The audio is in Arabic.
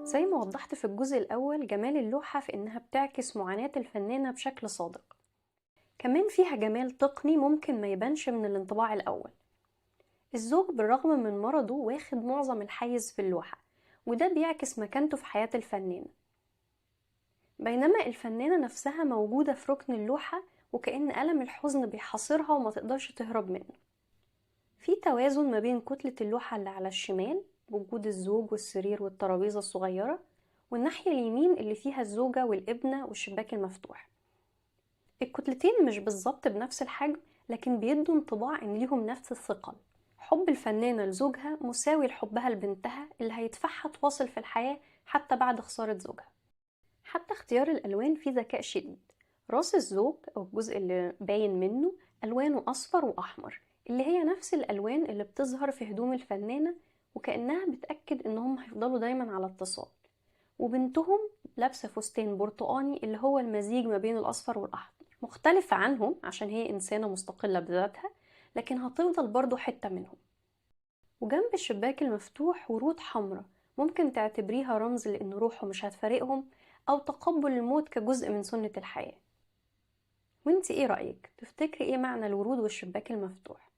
زي ما وضحت في الجزء الأول، جمال اللوحة في إنها بتعكس معاناة الفنانة بشكل صادق. كمان فيها جمال تقني ممكن ما يبانش من الانطباع الأول. الزوج بالرغم من مرضه واخد معظم الحيز في اللوحة، وده بيعكس مكانته في حياة الفنانة، بينما الفنانة نفسها موجودة في ركن اللوحة، وكأن ألم الحزن بيحاصرها وما تقدرش تهرب منه. في توازن ما بين كتلة اللوحة اللي على الشمال بوجود الزوج والسرير والترابيزة الصغيرة، والناحية اليمين اللي فيها الزوجة والابنة والشباك المفتوح. الكتلتين مش بالظبط بنفس الحجم، لكن بيدوا انطباع ان ليهم نفس الثقل. حب الفنانة لزوجها مساوي لحبها لبنتها اللي هيدفعها تواصل في الحياة حتى بعد خسارة زوجها. حتى اختيار الألوان فيه ذكاء شديد. راس الزوج أو الجزء اللي باين منه ألوانه أصفر وأحمر، اللي هي نفس الألوان اللي بتظهر في هدوم الفنانة، وكأنها بتأكد إنهم هيفضلوا دايما على اتصال. وبنتهم لابسة فستان برتقاني اللي هو المزيج ما بين الأصفر والأحمر، مختلفة عنهم عشان هي إنسانة مستقلة بذاتها، لكن هتفضل برضو حتة منهم. وجنب الشباك المفتوح ورود حمراء، ممكن تعتبريها رمز لأن روحه مش هتفارقهم، أو تقبل الموت كجزء من سنة الحياة. وانتي ايه رأيك؟ تفتكري ايه معنى الورود والشباك المفتوح؟